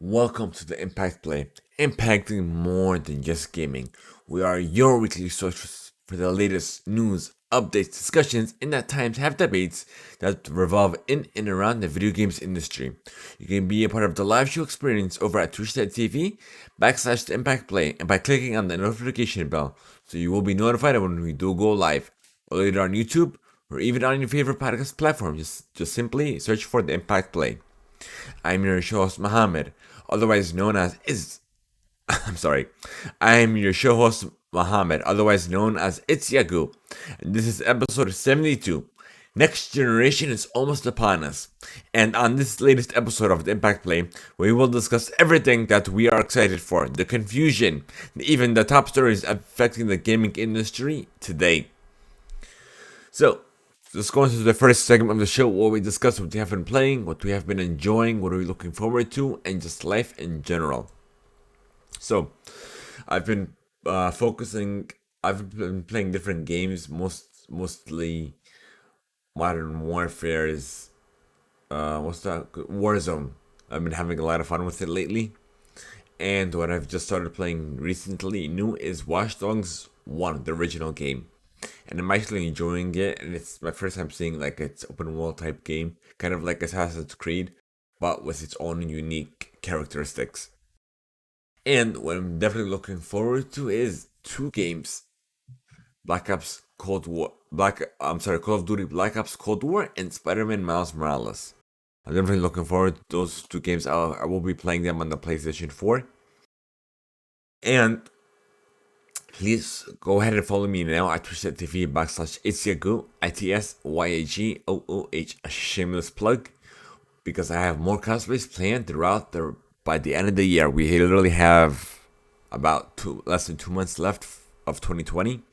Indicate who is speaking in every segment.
Speaker 1: Welcome to the Impact Play, impacting more than just gaming. We are your weekly source for the latest news, updates, discussions, and at times have debates that revolve in and around the video games industry. You can be a part of the live show experience over at twitch.tv/the Impact Play and by clicking on the notification bell so you will be notified when we do go live, or later on YouTube, or even on your favorite podcast platform. Just simply search for the Impact Play. I'm your show host Mohammed, otherwise known as I'm sorry. I'm your show host Mohammed, otherwise known as It's Yagu, and this is episode 72. Next generation is almost upon us, and on this latest episode of the Impact Play, we will discuss everything that we are excited for, the confusion, even the top stories affecting the gaming industry today. So, let's go into the first segment of the show where we discuss what we have been playing, what we have been enjoying, what are we looking forward to, and just life in general. So, I've been focusing. I've been playing different games, mostly Modern Warfare is what's that? Warzone. I've been having a lot of fun with it lately, and what I've just started playing recently new is Watch Dogs 1, the original game. And I'm actually enjoying it, and it's my first time seeing like it's open world type game, kind of like Assassin's Creed, but with its own unique characteristics. And what I'm definitely looking forward to is two games: Black Ops Cold War, Call of Duty Black Ops Cold War and Spider-Man Miles Morales. I'm definitely looking forward to those two games. I will be playing them on the PlayStation 4. And please go ahead and follow me now at twitch.tv/itsyagu, ITSYAGOOH, a shameless plug, because I have more cosplays planned by the end of the year. We literally have about less than 2 months left of 2020,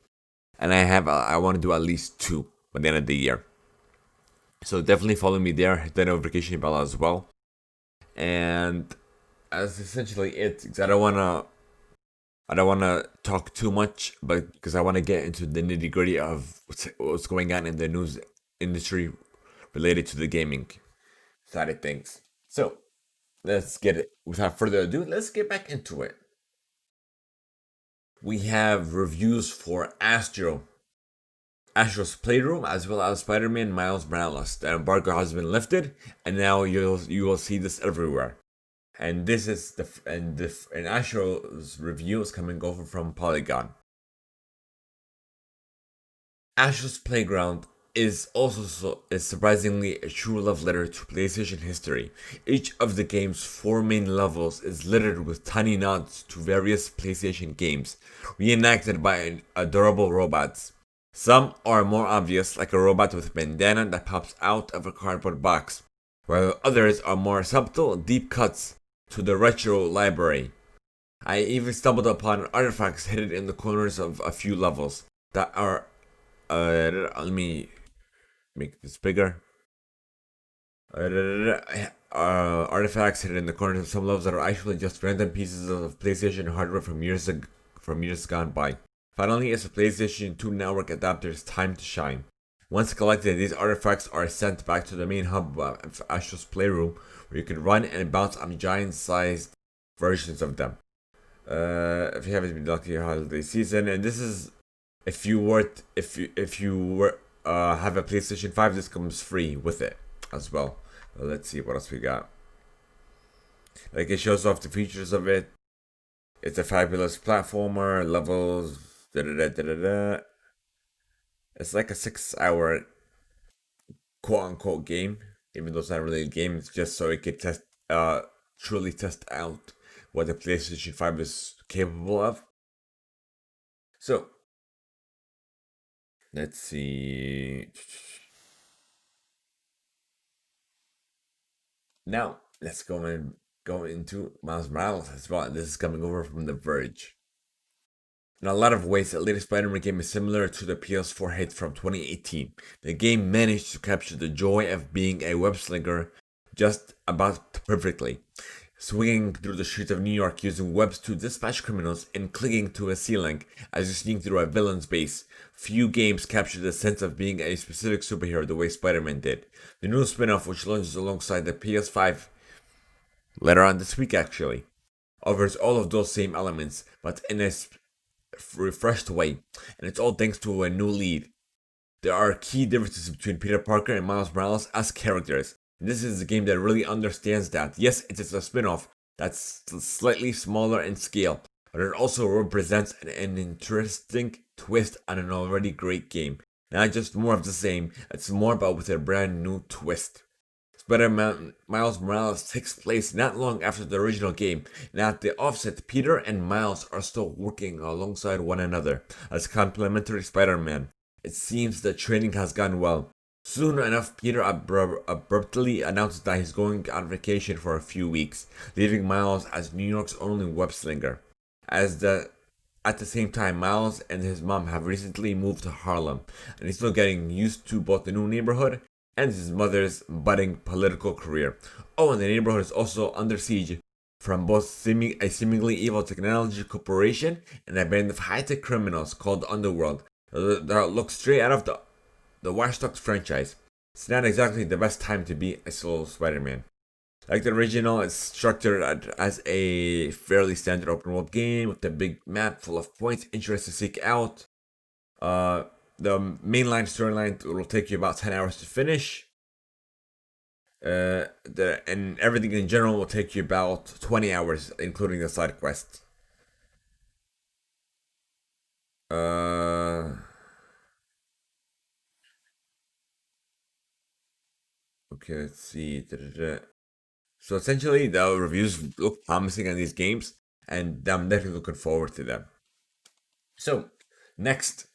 Speaker 1: and I want to do at least two by the end of the year. So definitely follow me there, hit the notification bell as well. And that's essentially it, because I don't want to talk too much, but because I want to get into the nitty gritty of what's going on in the news industry related to the gaming side of things. So let's get it. Without further ado, let's get back into it. We have reviews for Astro's Playroom, as well as Spider-Man Miles Morales. The embargo has been lifted, and now you will see this everywhere. And this is and Astro's review is coming over from Polygon. Astro's Playground is surprisingly a true love letter to PlayStation history. Each of the game's 4 main levels is littered with tiny nods to various PlayStation games, reenacted by adorable robots. Some are more obvious, like a robot with a bandana that pops out of a cardboard box, while others are more subtle, deep cuts to the retro library. I even stumbled upon artifacts hidden in the corners of a few levels that are let me make this bigger. Artifacts hidden in the corners of some levels that are actually just random pieces of PlayStation hardware from years gone by. Finally, it's a PlayStation 2 network adapter's time to shine. Once collected, these artifacts are sent back to the main hub of Astro's Playroom, where you can run and bounce on giant-sized versions of them. If you haven't been lucky holiday season, and this is if you have a PlayStation 5, this comes free with it as well. Let's see what else we got. Like, it shows off the features of it. It's a fabulous platformer, levels, It's like a 6-hour quote-unquote game, even though it's not really a game. It's just so it could truly test out what the PlayStation 5 is capable of. So, let's see. Now, let's go into Miles Morales as well. This is coming over from The Verge. In a lot of ways, the latest Spider-Man game is similar to the PS4 hit from 2018. The game managed to capture the joy of being a web-slinger just about perfectly. Swinging through the streets of New York using webs to dispatch criminals and clinging to a ceiling as you sneak through a villain's base. Few games capture the sense of being a specific superhero the way Spider-Man did. The new spin-off, which launches alongside the PS5 later on this week actually, offers all of those same elements, but in a refreshed way, and it's all thanks to a new lead. There are key differences between Peter Parker and Miles Morales as characters. And this is a game that really understands that. Yes, it is a spin off that's slightly smaller in scale, but it also represents an interesting twist on an already great game. Not just more of the same, it's more about with a brand new twist. Spider-Man Miles Morales takes place not long after the original game, and at the offset, Peter and Miles are still working alongside one another as complementary Spider-Man. It seems that training has gone well. Soon enough, Peter abruptly announces that he's going on vacation for a few weeks, leaving Miles as New York's only web slinger. As the At the same time, Miles and his mom have recently moved to Harlem, and he's still getting used to both the new neighborhood and his mother's budding political career. Oh, and the neighborhood is also under siege from both a seemingly evil technology corporation and a band of high-tech criminals called Underworld that look straight out of the Watch Dogs franchise. It's not exactly the best time to be a solo Spider-Man. Like the original, it's structured as a fairly standard open world game with a big map full of points, interests to seek out. The mainline storyline will take you about 10 hours to finish. And everything in general will take you about 20 hours, including the side quests. Okay, let's see. Da-da-da. So essentially, the reviews look promising on these games, and I'm definitely looking forward to them. So, next,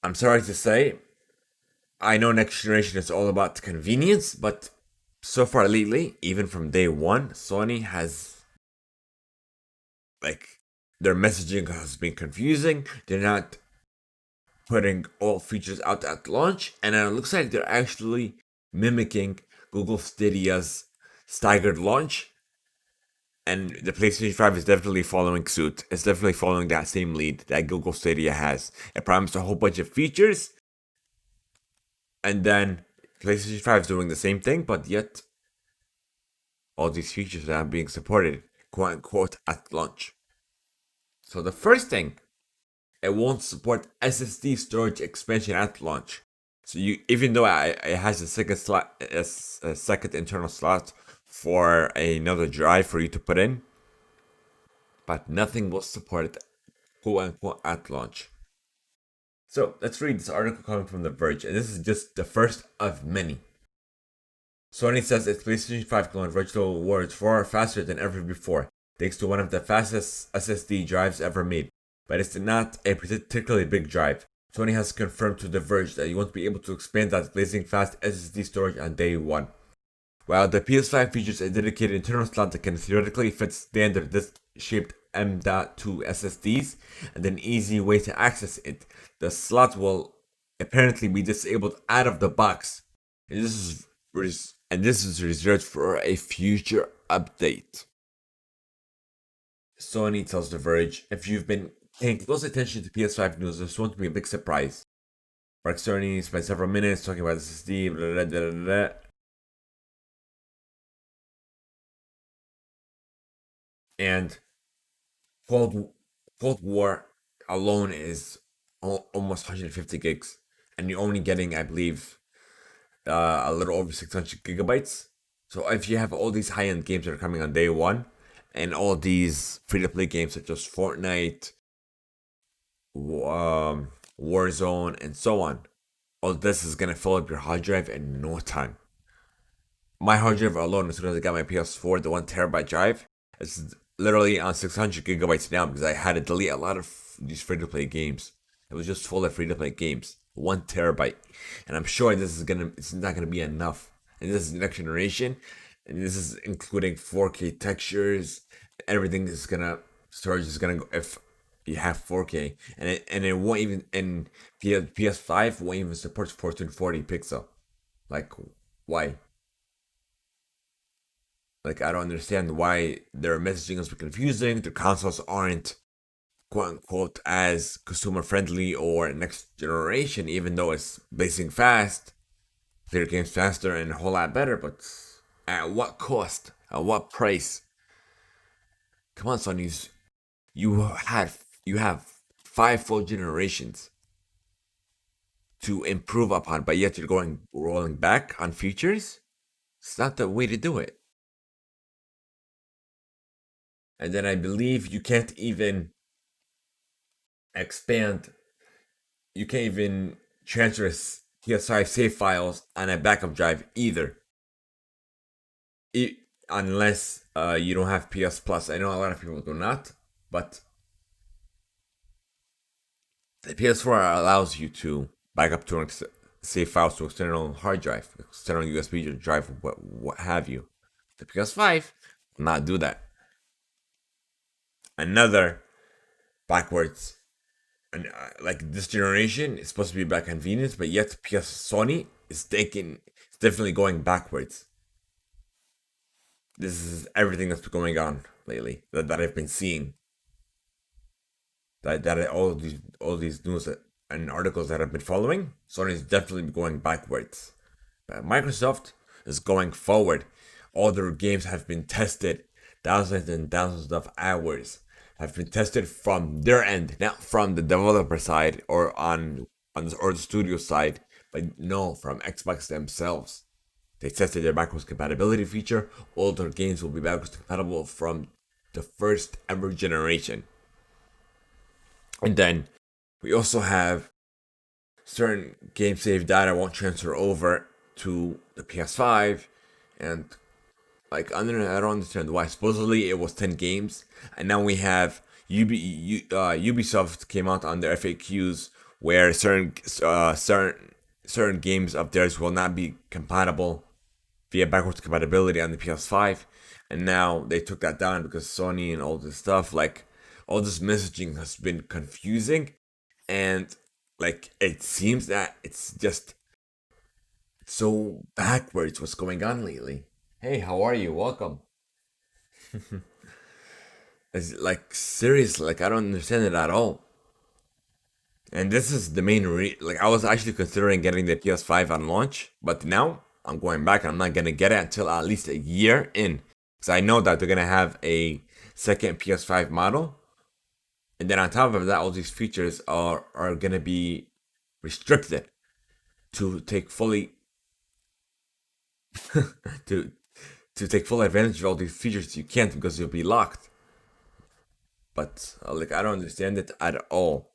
Speaker 1: I'm sorry to say, I know next generation is all about convenience, but so far lately, even from day one, Sony has like their messaging has been confusing. They're not putting all features out at launch, and it looks like they're actually mimicking Google Stadia's staggered launch. And the PlayStation 5 is definitely following suit. It's definitely following that same lead that Google Stadia has. It promised a whole bunch of features, and then PlayStation 5 is doing the same thing, but yet all these features are being supported, quote unquote, at launch. So the first thing, it won't support SSD storage expansion at launch. So you, even though it has a second slot, a second internal slot for another drive for you to put in, but nothing will support it, quote unquote, at launch. So let's read this article coming from The Verge, and this is just the first of many. Sony says its PlayStation 5 can run virtual worlds far faster than ever before, thanks to one of the fastest SSD drives ever made. But it's not a particularly big drive. Sony has confirmed to The Verge that you won't be able to expand that blazing fast SSD storage on day one. While the PS5 features a dedicated internal slot that can theoretically fit standard disc-shaped M.2 SSDs and an easy way to access it, the slot will apparently be disabled out of the box. And this is reserved for a future update. Sony tells The Verge, if you've been paying close attention to PS5 news, this won't be a big surprise. Mark Cerny spent several minutes talking about the SSD, blah, blah, blah, blah. And Cold War alone is almost 150 gigs, and you're only getting, I believe, a little over 600 gigabytes. So if you have all these high-end games that are coming on day one, and all these free-to-play games such as Fortnite, Warzone, and so on, all this is gonna fill up your hard drive in no time. My hard drive alone, as soon as I got my PS4, the 1 terabyte drive, it's literally on 600 gigabytes now because I had to delete a lot of these free to play games. It was just full of free to play games, 1 terabyte, and I'm sure it's not gonna be enough. And this is the next generation, and this is including 4K textures. Everything is gonna storage is gonna go if you have 4K, and it won't even, and PS5 won't even support 1440 pixel. Like, why? Like, I don't understand why their messaging is confusing. Their consoles aren't quote unquote as consumer friendly or next generation, even though it's blazing fast. play your games faster and a whole lot better, but at what cost? At what price? Come on, Sony's. You had you have five full generations to improve upon, but yet you're going rolling back on features. It's not the way to do it. And then I believe you can't even expand. You can't even transfer PS5 save files on a backup drive either, it, unless you don't have PS Plus. I know a lot of people do not, but the PS4 allows you to back up to save files to external hard drive, external USB drive, what have you. The PS5 will not do that. Another backwards, and like this generation is supposed to be about convenience, but yet PS Sony is taking, it's definitely going backwards. This is everything that's been going on lately that I've been seeing. All these news and articles that I've been following, Sony is definitely going backwards. But Microsoft is going forward. All their games have been tested, thousands and thousands of hours have been tested from their end, not from the developer side or the studio side, but no, from Xbox themselves. They tested their backwards compatibility feature. All their games will be backwards compatible from the first ever generation. And then we also have certain game save data won't transfer over to the PS5, and like I don't understand why. Supposedly it was 10 games, and now we have Ubisoft came out on their FAQs where certain games of theirs will not be compatible via backwards compatibility on the PS5, and now they took that down because Sony and all this stuff, like all this messaging has been confusing, and like it seems that it's just so backwards what's going on lately. Hey, how are you? Welcome. It's like seriously, like I don't understand it at all. And this is the main like I was actually considering getting the PS5 on launch, but now I'm going back and I'm not gonna get it until at least a year in, because I know that they're gonna have a second PS5 model, and then on top of that, all these features are gonna be restricted to take fully to take full advantage of all these features. You can't because you'll be locked. But like I don't understand it at all.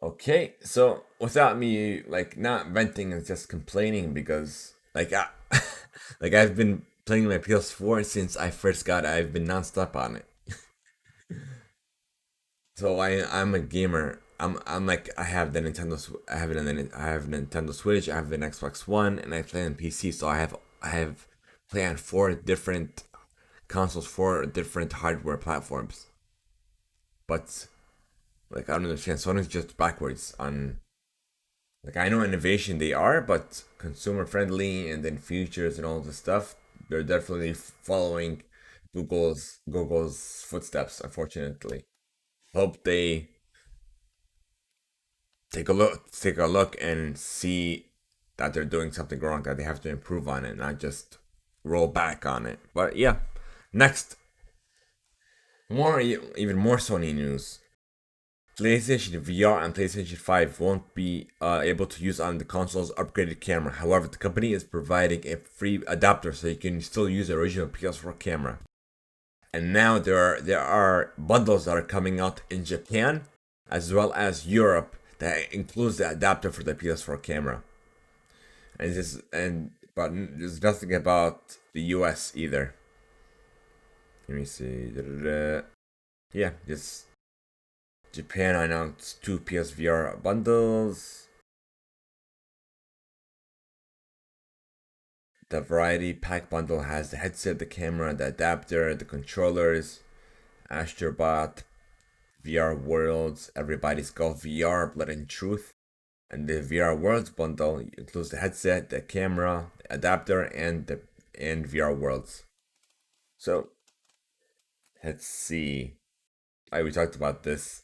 Speaker 1: Okay, so without me like not venting and just complaining, because like I've been playing my PS4 since I first got it. I've been nonstop on it. So I'm a gamer. I'm like I have the Nintendo I have I have Nintendo Switch, I have an Xbox One, and I play on PC. So I have play on four different consoles, four different hardware platforms. But like I don't understand. Sony's just backwards on, like I know innovation they are, but consumer friendly and then features and all this stuff, they're definitely following Google's footsteps. Unfortunately, hope they take a look and see that they're doing something wrong, that they have to improve on it, not just roll back on it. But yeah, next, even more Sony news. PlayStation VR and PlayStation 5 won't be able to use on the console's upgraded camera. However, the company is providing a free adapter so you can still use the original PS4 camera. And now there are bundles that are coming out in Japan as well as Europe that includes the adapter for the PS4 camera. But there's nothing about the US either. Let me see. Yeah, just Japan announced two PSVR bundles. The Variety Pack bundle has the headset, the camera, the adapter, the controllers, Astrobot, VR Worlds, Everybody's Golf VR, Blood and Truth. And the VR Worlds bundle includes the headset, the camera, the adapter, and VR Worlds. So let's see. We talked about this.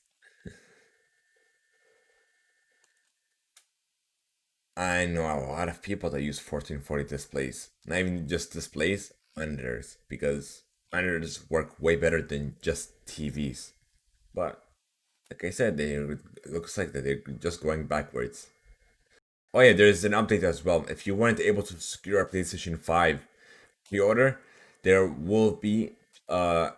Speaker 1: I know a lot of people that use 1440 displays. Not even just displays, monitors, because monitors work way better than just TVs. But like I said, it looks like that they're just going backwards. Oh yeah, there's an update as well. If you weren't able to secure a PlayStation 5 pre-order, there will be not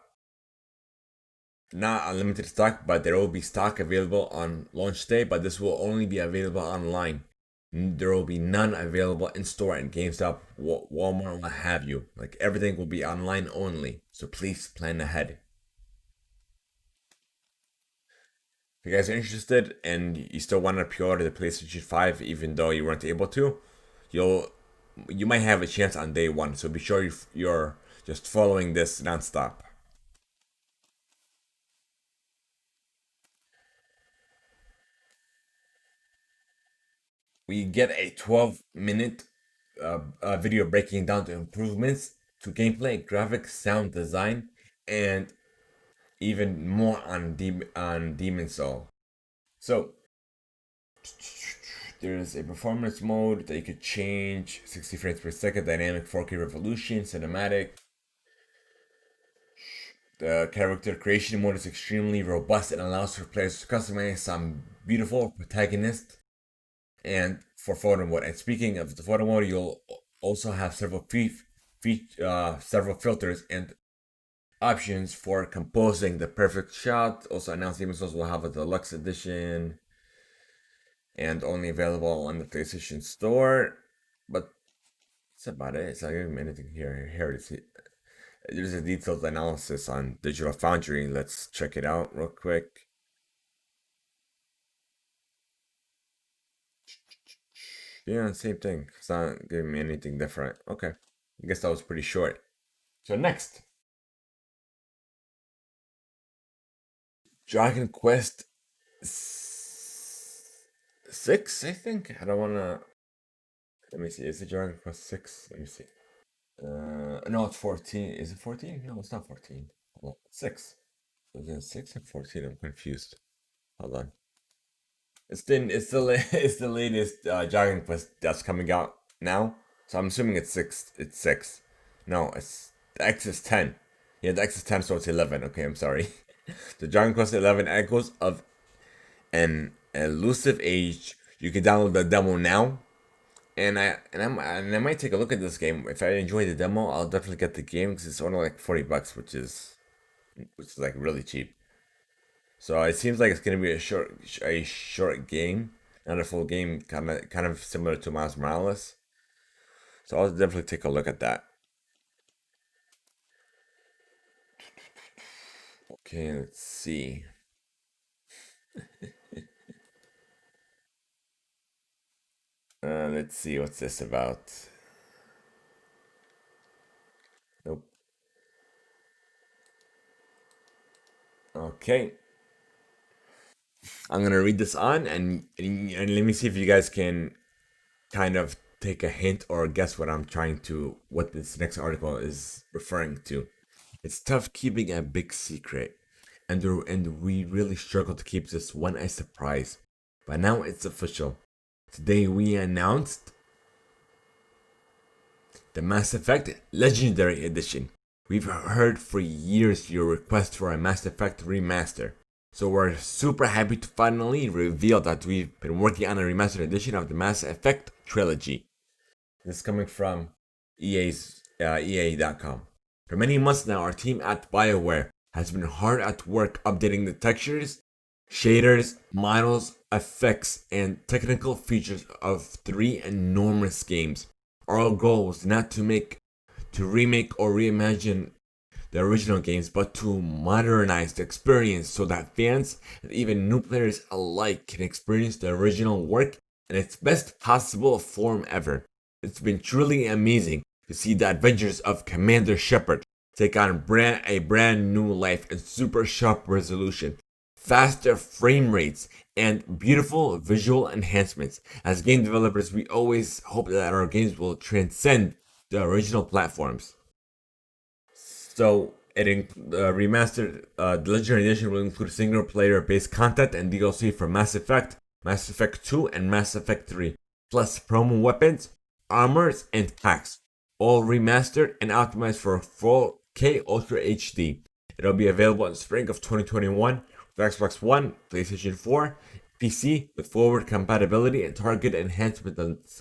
Speaker 1: unlimited stock, but there will be stock available on launch day, but this will only be available online. There will be none available in store at GameStop, Walmart, what have you. Like everything will be online only. So please plan ahead. If you guys are interested and you still want to pre-order the PlayStation 5 even though you weren't able to, you'll you might have a chance on day one. So be sure you're just following this nonstop. We get a 12-minute video breaking down the improvements to gameplay, graphics, sound design, and even more on Demon Soul. So there's a performance mode that you could change: 60 frames per second, dynamic 4K resolution, cinematic. The character creation mode is extremely robust and allows for players to customize some beautiful protagonists and for photo mode. And speaking of the photo mode, you'll also have several filters and options for composing the perfect shot. Also announced Demon Souls will have a deluxe edition and only available on the PlayStation Store. But that's about it. It's not giving me anything here. Here it is. There's a detailed analysis on Digital Foundry. Let's check it out real quick. Yeah, same thing. It's not giving me anything different. Okay. I guess that was pretty short. So next, Dragon Quest 6, I think. I don't wanna. Let me see. Is it Dragon Quest 6? Let me see. No, it's 14. Is it 14? No, it's not 14. Hold on. 6. Is it 6 or 14? I'm confused. Hold on. It's the latest Dragon Quest that's coming out now. So I'm assuming it's 6. It's 6. No, it's the X is 10. Yeah, the X is 10, so it's 11. Okay, I'm sorry. The Dragon Quest 11 Echoes of an Elusive Age. You can download the demo now, and I might take a look at this game. If I enjoy the demo, I'll definitely get the game because it's only like $40, which is like really cheap. So it seems like it's gonna be a short game, not a full game, kind of similar to Miles Morales. So I'll definitely take a look at that. Okay, let's see. Let's see what's this about. Nope. Okay. I'm gonna read this on and let me see if you guys can kind of take a hint or guess what this next article is referring to. It's tough keeping a big secret, and we really struggle to keep this one a surprise. But now it's official. Today we announced the Mass Effect Legendary Edition. We've heard for years your request for a Mass Effect remaster. So we're super happy to finally reveal that we've been working on a remastered edition of the Mass Effect trilogy. This is coming from EA.com. For many months now, our team at BioWare has been hard at work updating the textures, shaders, models, effects, and technical features of 3 enormous games. Our goal was not to remake or reimagine the original games, but to modernize the experience so that fans and even new players alike can experience the original work in its best possible form ever. It's been truly amazing to see the adventures of Commander Shepard take on a brand new life in super sharp resolution, faster frame rates, and beautiful visual enhancements. As game developers, we always hope that our games will transcend the original platforms. So the remastered the Legendary Edition will include single player based content and DLC for Mass Effect, Mass Effect 2, and Mass Effect 3. plus promo weapons, armors, and packs, all remastered and optimized for 4K Ultra HD. It'll be available in spring of 2021 for Xbox One, PlayStation 4, PC with forward compatibility and target enhancement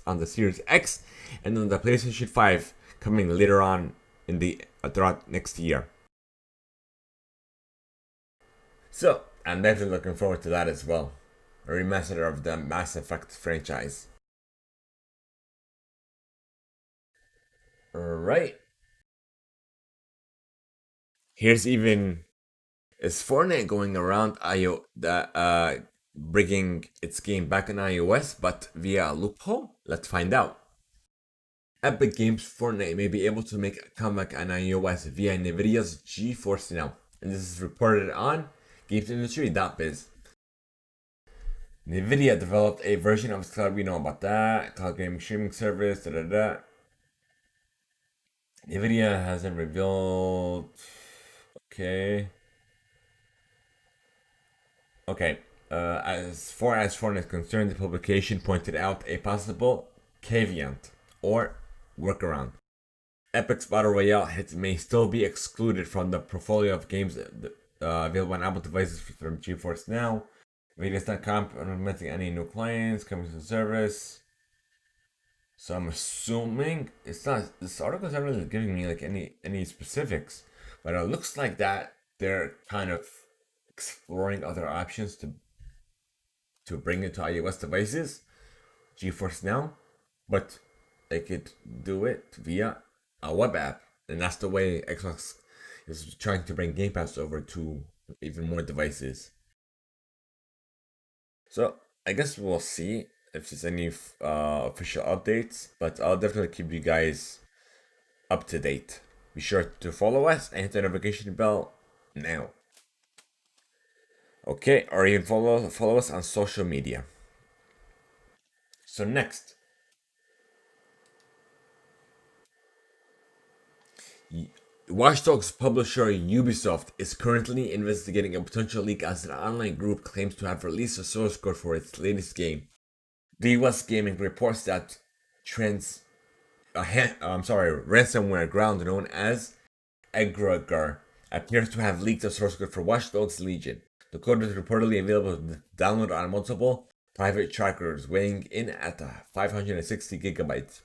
Speaker 1: on the Series X, and on the PlayStation 5 coming later on in the throughout next year. So I'm definitely looking forward to that as well. A remaster of the Mass Effect franchise. Alright. Here's even is Fortnite going around bringing its game back on iOS, but via a loophole? Let's find out. Epic Games Fortnite may be able to make a comeback on iOS via NVIDIA's GeForce Now, and this is reported on GamesIndustry.biz. NVIDIA developed a version of its cloud, we know about that, cloud gaming streaming service, NVIDIA hasn't revealed. Okay. As far as Fortnite is concerned, the publication pointed out a possible caveat or workaround. Epic's Battle Royale hits may still be excluded from the portfolio of games available on Apple devices from GeForce Now. NVIDIA's not implementing any new clients coming to the service. So I'm assuming it's not. This article's not really giving me like any specifics, but it looks like that they're kind of exploring other options to bring it to iOS devices, GeForce Now, but they could do it via a web app, and that's the way Xbox is trying to bring Game Pass over to even more devices. So I guess we'll see if there's any official updates, but I'll definitely keep you guys up to date. Be sure to follow us and hit the notification bell now. Okay, or even follow us on social media. So next, Watch Dogs publisher Ubisoft is currently investigating a potential leak as an online group claims to have released a source code for its latest game. The US Gaming reports that ransomware ground known as Egregor appears to have leaked a source code for Watch Dogs Legion. The code is reportedly available to download on multiple private trackers, weighing in at 560 gigabytes.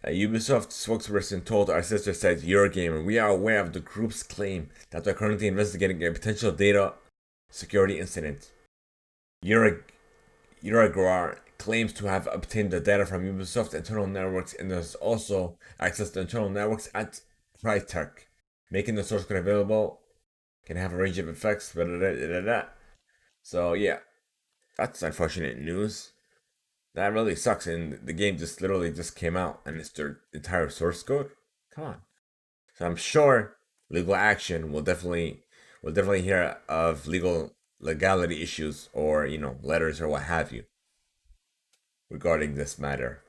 Speaker 1: A Ubisoft spokesperson told our sister site Eurogamer, "We are aware of the group's claim that they're currently investigating a potential data security incident." Eurograr claims to have obtained the data from Ubisoft internal networks and has also accessed the internal networks at Crytek, making the source code available can have a range of effects. So yeah, that's unfortunate news. That really sucks, and the game just literally just came out, and it's their entire source code. Come on. So I'm sure legal action will definitely hear of legality issues or letters or what have you regarding this matter.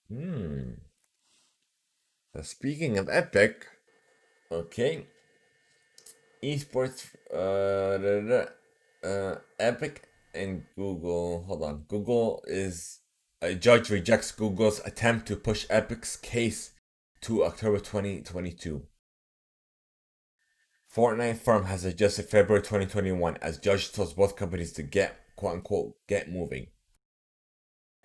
Speaker 1: So speaking of Epic, okay, esports, Epic and Google. Hold on, Google is a judge rejects Google's attempt to push Epic's case to October 2022. Fortnite firm has adjusted February 2021 as judge tells both companies to get quote unquote get moving.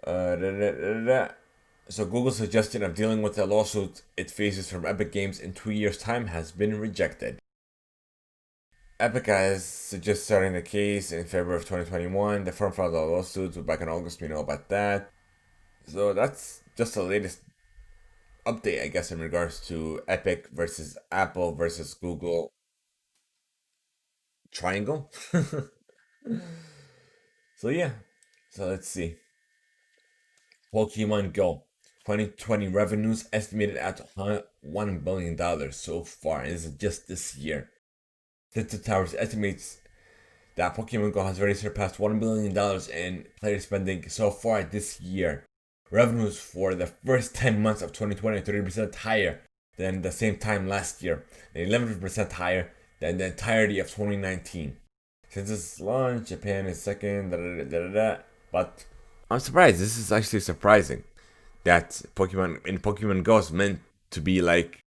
Speaker 1: So Google's suggestion of dealing with the lawsuit it faces from Epic Games in 2 years' time has been rejected. Epic has suggested starting the case in February of 2021. The firm filed a lawsuit back in August. We know about that. So that's just the latest update, I guess, in regards to Epic versus Apple versus Google triangle. So yeah. So let's see. Pokemon Go 2020 revenues estimated at $1 billion so far, and this is just this year. Sensor Towers estimates that Pokemon Go has already surpassed $1 billion in player spending so far this year. Revenues for the first 10 months of 2020 are 30% higher than the same time last year, and 11% higher than the entirety of 2019. Since its launch, Japan is second. But I'm surprised. This is actually surprising that Pokemon Go is meant to be like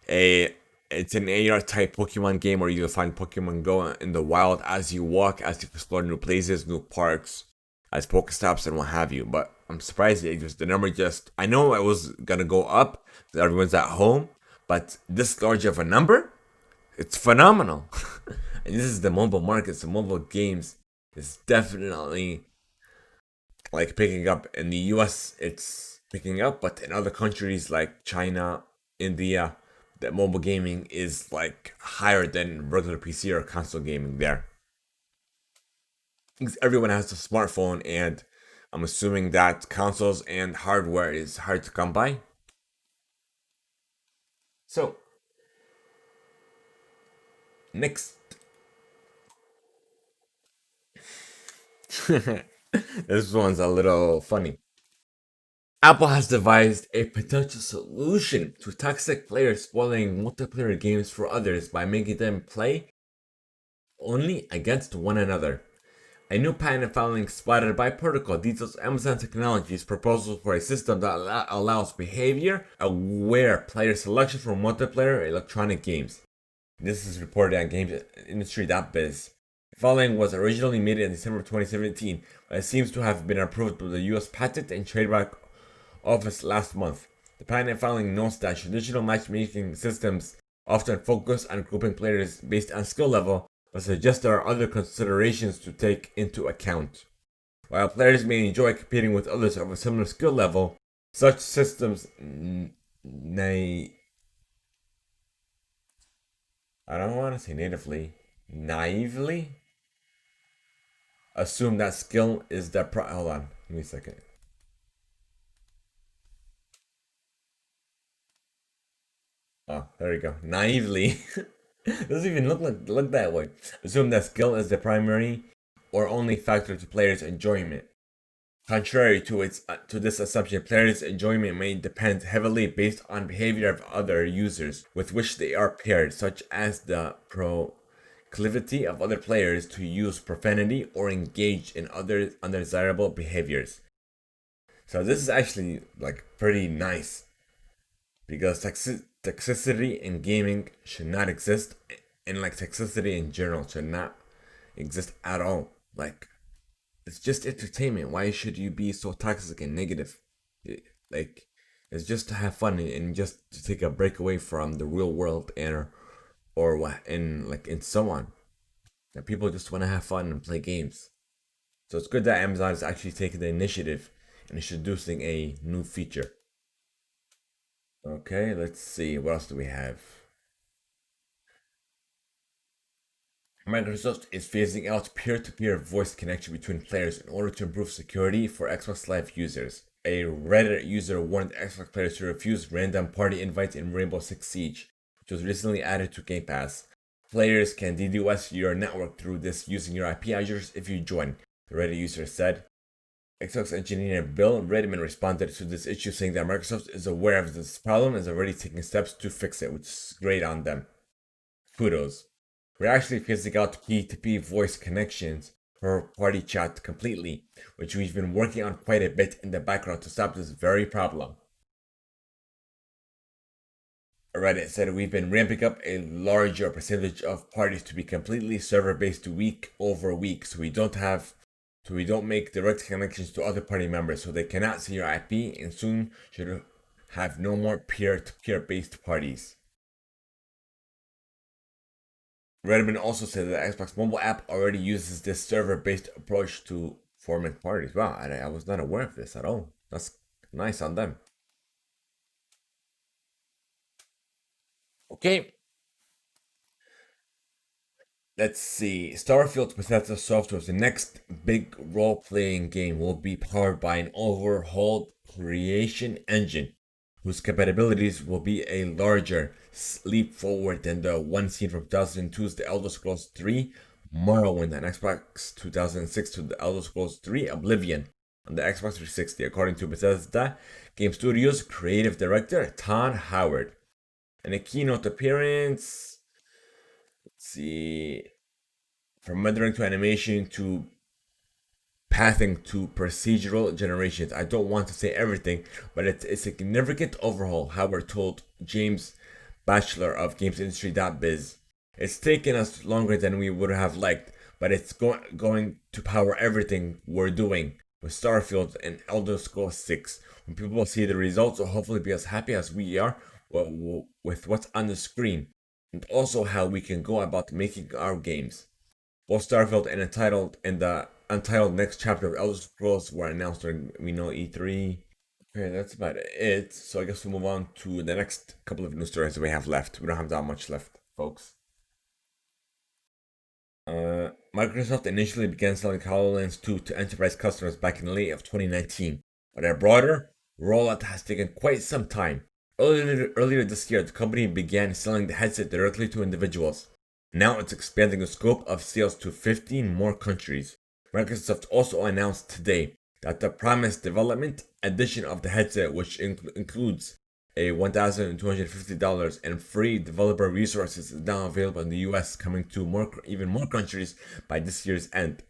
Speaker 1: a it's an AR type Pokemon game where you'll find Pokemon Go in the wild as you walk, as you explore new places, new parks, as Pokestops and what have you. But I'm surprised the number just I know it was gonna go up. Everyone's at home, but this large of a number, it's phenomenal. And this is the mobile market, so mobile games is definitely like picking up. In the US it's picking up, but in other countries like China, India, that mobile gaming is like higher than regular PC or console gaming there. Because everyone has a smartphone, and I'm assuming that consoles and hardware is hard to come by. So next, this one's a little funny. Apple has devised a potential solution to toxic players spoiling multiplayer games for others by making them play only against one another. A new patent filing spotted by Protocol details Amazon Technologies' proposal for a system that allows behavior aware player selection for multiplayer electronic games. This is reported on GamesIndustry.biz. The filing was originally made in December 2017, but it seems to have been approved by the US Patent and Trademark Office last month. The patent filing notes that traditional matchmaking systems often focus on grouping players based on skill level, but suggests there are other considerations to take into account. While players may enjoy competing with others of a similar skill level, such systems I don't want to say naively assume that skill is the hold on, give me a second. Oh, there we go. Naively doesn't even look that way. Assume that skill is the primary or only factor to players' enjoyment. Contrary to this assumption, players' enjoyment may depend heavily based on behavior of other users with which they are paired, such as the proclivity of other players to use profanity or engage in other undesirable behaviors. So this is actually like pretty nice because toxicity in gaming should not exist, and like toxicity in general should not exist at all. Like it's just entertainment. Why should you be so toxic and negative? Like it's just to have fun and just to take a break away from the real world and or what and so on. That people just want to have fun and play games. So it's good that Amazon is actually taking the initiative and introducing a new feature. Okay, let's see. What else do we have? Microsoft is phasing out peer-to-peer voice connection between players in order to improve security for Xbox Live users. A Reddit user warned Xbox players to refuse random party invites in Rainbow Six Siege, which was recently added to Game Pass. Players can DDoS your network through this using your IP address if you join, the Reddit user said. Xbox engineer Bill Redmond responded to this issue saying that Microsoft is aware of this problem and is already taking steps to fix it, which is great on them. Kudos. We're actually phasing out P2P voice connections for party chat completely, which we've been working on quite a bit in the background to stop this very problem. Reddit said we've been ramping up a larger percentage of parties to be completely server-based week over week, so we don't make direct connections to other party members, so they cannot see your IP, and soon should have no more peer-to-peer based parties. Redmond also said that the Xbox mobile app already uses this server-based approach to forming parties. Wow, I was not aware of this at all. That's nice on them. Okay, let's see. Starfield Bethesda Software's next big role-playing game will be powered by an overhauled creation engine, whose capabilities will be a larger leap forward than the one seen from 2002's The Elder Scrolls 3 Morrowind on Xbox 2006 to The Elder Scrolls 3 Oblivion on the Xbox 360, according to Bethesda Game Studios creative director Todd Howard. In a keynote appearance, let's see, from rendering to animation to pathing to procedural generations. I don't want to say everything, but it's a significant overhaul, how we're told James Batchelor of GamesIndustry.biz. It's taken us longer than we would have liked, but it's going to power everything we're doing with Starfield and Elder Scrolls 6. When people see the results, will hopefully be as happy as we are with what's on the screen, and also how we can go about making our games. Both Starfield and the untitled next chapter of Elder Scrolls were announced during E3. Okay, that's about it. So I guess we'll move on to the next couple of news stories that we have left. We don't have that much left, folks. Microsoft initially began selling HoloLens 2 to enterprise customers back in late of 2019, but a broader rollout has taken quite some time. Earlier this year, the company began selling the headset directly to individuals. Now it's expanding the scope of sales to 15 more countries. Microsoft also announced today that the promised development edition of the headset, which includes a $1,250 and free developer resources, is now available in the US, coming to even more countries by this year's end.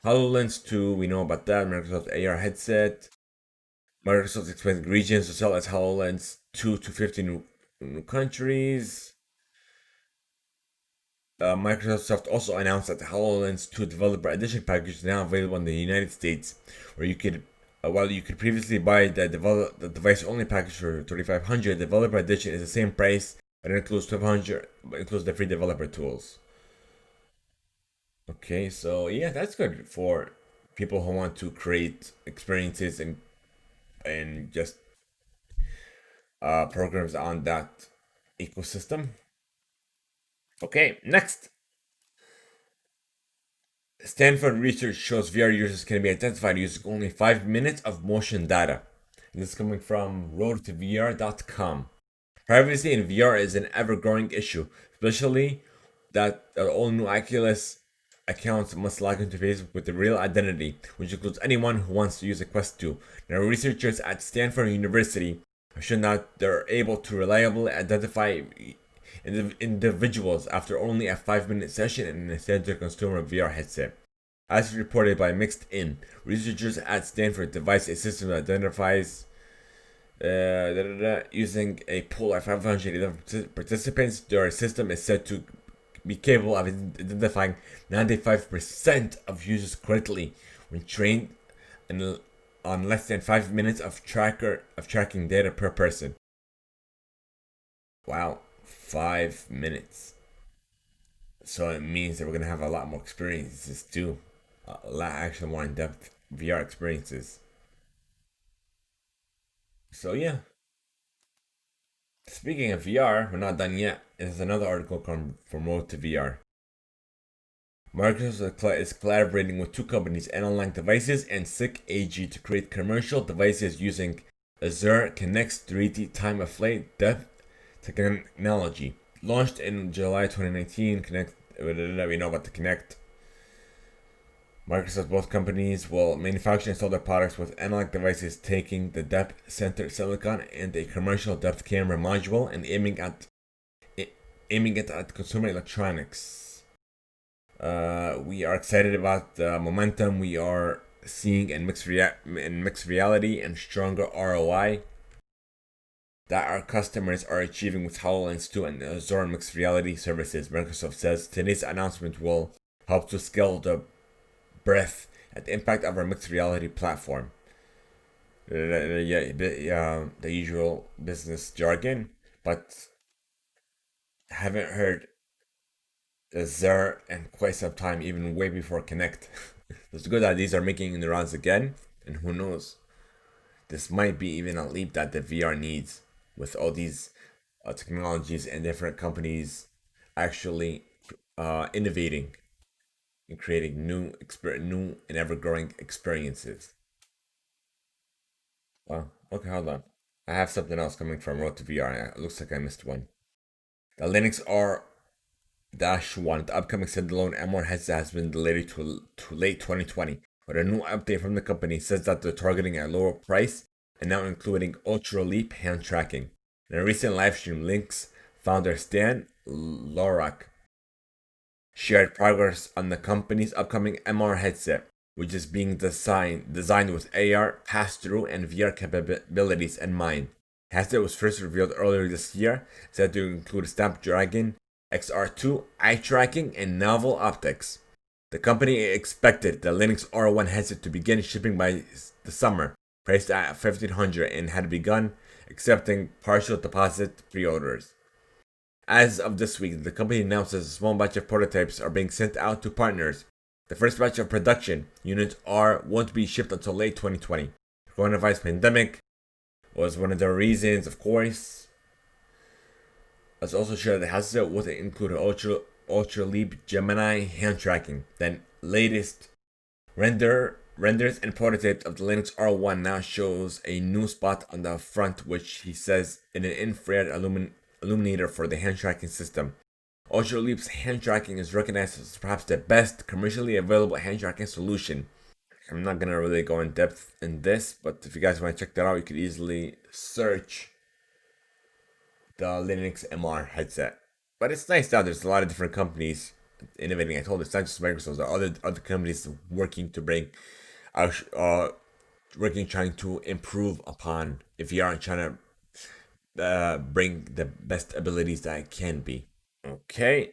Speaker 1: HoloLens 2, we know about that. Microsoft AR headset. Microsoft expanding regions to sell as HoloLens 2 to 15 new countries. Microsoft also announced that the HoloLens 2 Developer Edition package is now available in the United States, where you could, while you could previously buy the device-only package for $3,500, the Developer Edition is the same price, but it includes $1,200, but includes the free developer tools. Okay, so yeah, that's good for people who want to create experiences and just programs on that ecosystem. Okay, next. Stanford research shows VR users can be identified using only 5 minutes of motion data. And this is coming from roadtovr.com. Privacy in VR is an ever-growing issue, especially that all new Oculus accounts must log into Facebook with a real identity, which includes anyone who wants to use a Quest 2. Now, researchers at Stanford University have shown that they're able to reliably identify individuals after only a 5-minute session in a standard consumer VR headset. As reported by Mixed In, researchers at Stanford devised a system that identifies using a pool of 511 participants. Their system is said to be capable of identifying 95% of users correctly when trained on less than 5 minutes of tracking data per person. Wow, 5 minutes. So it means that we're gonna have a lot more experiences too, a lot actually more in-depth VR experiences. So yeah. Speaking of VR, we're not done yet. There's another article from Road to VR. Microsoft is collaborating with two companies, Analog Devices and SICK AG, to create commercial devices using Azure Connect's 3D time-of-flight depth technology. Launched in July 2019, we know about the Kinect. Microsoft, both companies will manufacture and sell their products, with Analog Devices taking the depth center silicon and a commercial depth camera module and aiming it at consumer electronics. We are excited about the momentum we are seeing in mixed reality and stronger ROI that our customers are achieving with HoloLens 2 and Azure mixed reality services. Microsoft says today's announcement will help to scale the breadth and impact of our mixed reality platform. The usual business jargon, but haven't heard Azure in quite some time, even way before Connect. It's good that these are making the rounds again, and who knows, this might be even a leap that the VR needs, with all these technologies and different companies actually innovating and creating new and ever-growing experiences. Well, okay, hold on. I have something else coming from Road to VR. It looks like I missed one. The Linux R-1, the upcoming standalone M1 headset, has been delayed to late 2020. But a new update from the company says that they're targeting a lower price and now including Ultra Leap hand tracking. In a recent livestream, Lynx founder Stan Lorak shared progress on the company's upcoming MR headset, which is being designed with AR, pass-through, and VR capabilities in mind. Headset was first revealed earlier this year, said to include Snapdragon XR2, eye tracking, and novel optics. The company expected the Linux R1 headset to begin shipping by the summer, priced at 1,500, and had begun accepting partial deposit pre-orders. As of this week, the company announced that a small batch of prototypes are being sent out to partners. The first batch of production units won't be shipped until late 2020. The coronavirus pandemic was one of the reasons, of course. Let's also share the headset would include Ultra Leap Gemini hand tracking. Then latest renders and prototypes of the Linux R1 now shows a new spot on the front, which he says in an infrared illuminator for the hand tracking system. Ultra Leap's hand tracking is recognized as perhaps the best commercially available hand tracking solution. I'm not gonna really go in depth in this, but if you guys want to check that out, you could easily search the Linux MR headset. But it's nice that there's a lot of different companies innovating. I told you, it's not just Microsoft. There are other companies working to bring, trying to improve upon VR and trying to bring the best abilities that it can be. Okay,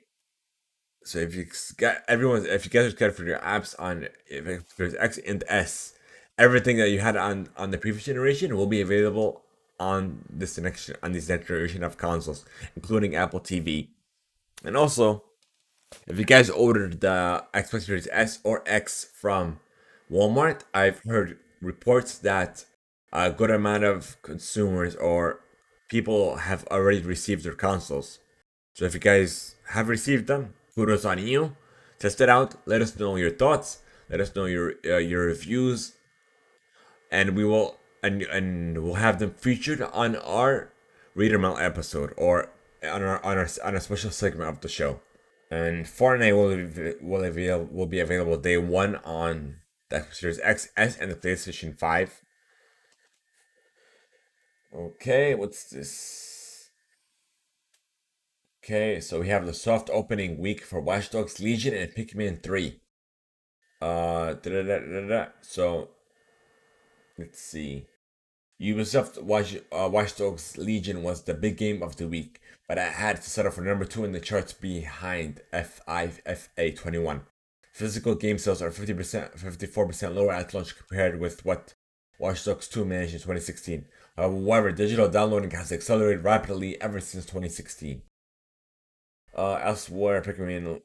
Speaker 1: so if you guys are excited for your apps on if there's X and S, everything that you had on the previous generation will be available on this next generation of consoles, including Apple TV. And also, if you guys ordered the Xbox Series S or X from Walmart, I've heard reports that a good amount of consumers or people have already received their consoles. So if you guys have received them, kudos on you. Test it out. Let us know your thoughts. Let us know your reviews, and and we'll have them featured on our reader mail episode or on a special segment of the show. And Fortnite will be available day one on the Series X, S, and the PlayStation 5. Okay, what's this? Okay, so we have the soft opening week for Watch Dogs Legion and Pikmin 3. So let's see. Ubisoft Watch Dogs Legion was the big game of the week, but it had to settle for number 2 in the charts behind FIFA 21. Physical game sales are 54% lower at launch compared with what Watch Dogs 2 managed in 2016. However, digital downloading has accelerated rapidly ever since 2016. Elsewhere, Pikmin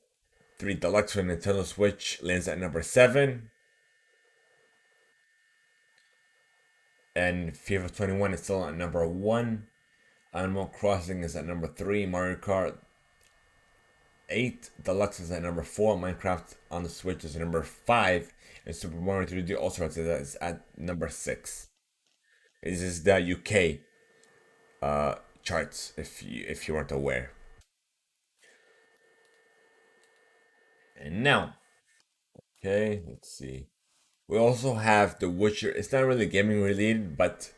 Speaker 1: 3 Deluxe for Nintendo Switch lands at number 7. And FIFA 21 is still at number 1. Animal Crossing is at number 3. Mario Kart 8 Deluxe is at number 4. Minecraft on the Switch is at number 5. And Super Mario 3D All Stars is at number 6. This is the UK charts, if you weren't aware. And now, okay, let's see. We also have The Witcher. It's not really gaming related, but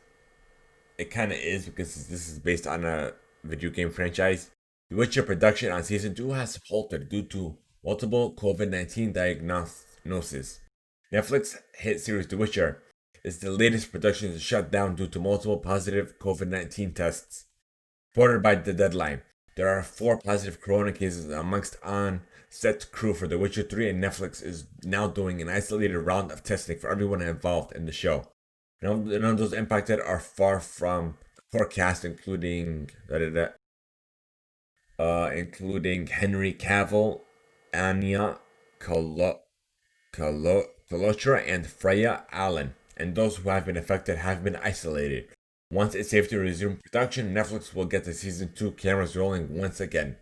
Speaker 1: it kind of is because this is based on a video game franchise. The Witcher production on season 2 has halted due to multiple COVID-19 diagnoses. Netflix hit series The Witcher is the latest production to shut down due to multiple positive COVID-19 tests. Reported by The Deadline, there are 4 positive corona cases amongst on-set crew for The Witcher 3, and Netflix is now doing an isolated round of testing for everyone involved in the show. None of those impacted are far from the core cast, including Henry Cavill, Anya Kalotra, and Freya Allen. And those who have been affected have been isolated. Once it's safe to resume production, Netflix will get the season 2 cameras rolling once again.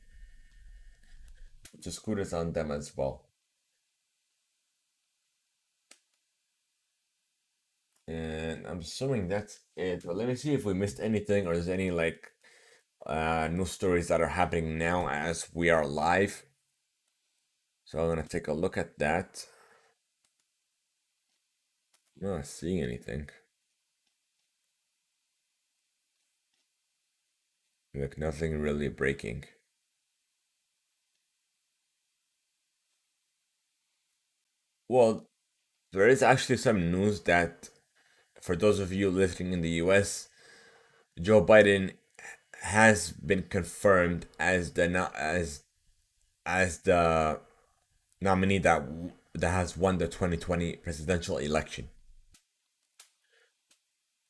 Speaker 1: Just kudos on them as well. And I'm assuming that's it. But let me see if we missed anything or there's any news stories that are happening now as we are live. So I'm gonna take a look at that. I'm not seeing anything. Like nothing really breaking. Well, There is actually some news that, for those of you listening in the US, Joe Biden has been confirmed as the nominee that has won the 2020 presidential election.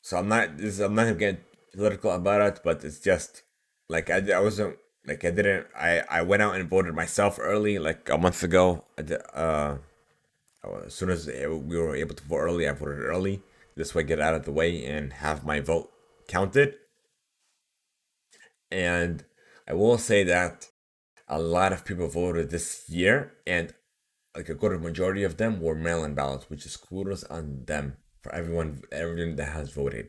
Speaker 1: So I'm not getting political about it, but it's just like I wasn't like I didn't I went out and voted myself early like a month ago. As soon as we were able to vote early, I voted early. This way, get out of the way and have my vote counted. And I will say that a lot of people voted this year, and like a good majority of them were mail-in ballots, which is kudos on them for everyone that has voted.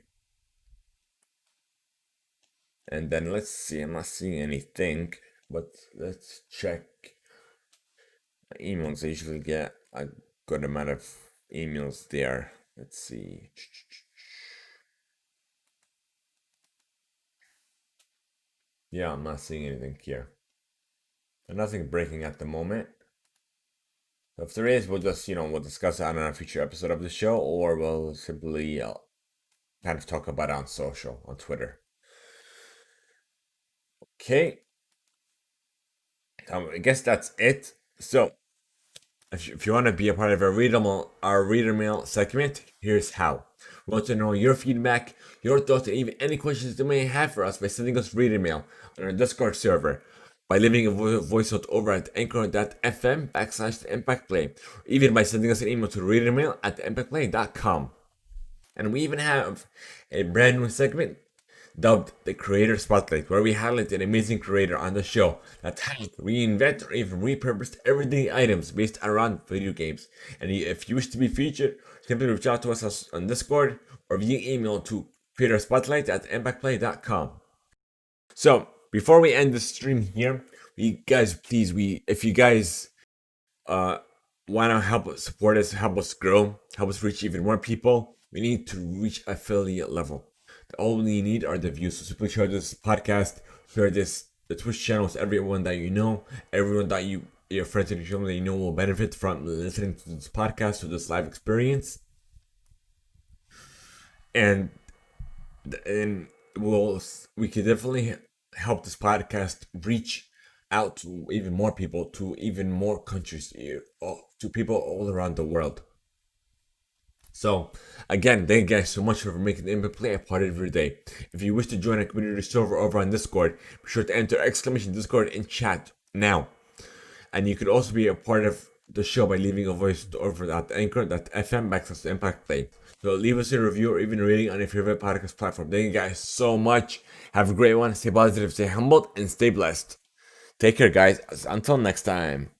Speaker 1: And then let's see, I'm not seeing anything, but let's check my emails. I usually get a good amount of emails there. Let's see. Yeah, I'm not seeing anything here. And nothing breaking at the moment. So if there is, we'll just, we'll discuss it on a future episode of the show, or we'll simply kind of talk about it on social, on Twitter. Okay. I guess that's it. So, if you want to be a part of our reader mail segment, here's how. We want to know your feedback, your thoughts, and even any questions you may have for us by sending us reader mail on our Discord server, by leaving a voice note over at anchor.fm/theimpactplay, or even by sending us an email to readermail@theimpactplay.com. And we even have a brand new segment dubbed the Creator Spotlight, where we highlight an amazing creator on the show that hacked, reinvent, or even repurposed everyday items based around video games. And if you wish to be featured, simply reach out to us on Discord or via email to creatorspotlight@impactplay.com. So, before we end the stream here, if you guys want to help us support us, help us grow, help us reach even more people, we need to reach affiliate level. All we need are the views. So simply share this podcast, share the Twitch channel with everyone that you know, everyone that your friends and children that you know will benefit from listening to this podcast, to this live experience. And we can definitely help this podcast reach out to even more people, to even more countries, to people all around the world. So, again, thank you guys so much for making the Impact Play a part of your day. If you wish to join a community server over on Discord, be sure to enter !Discord in chat now. And you could also be a part of the show by leaving a voice over at anchor.fm/impactplay. So leave us a review or even a rating on your favorite podcast platform. Thank you guys so much. Have a great one. Stay positive, stay humbled, and stay blessed. Take care, guys. Until next time.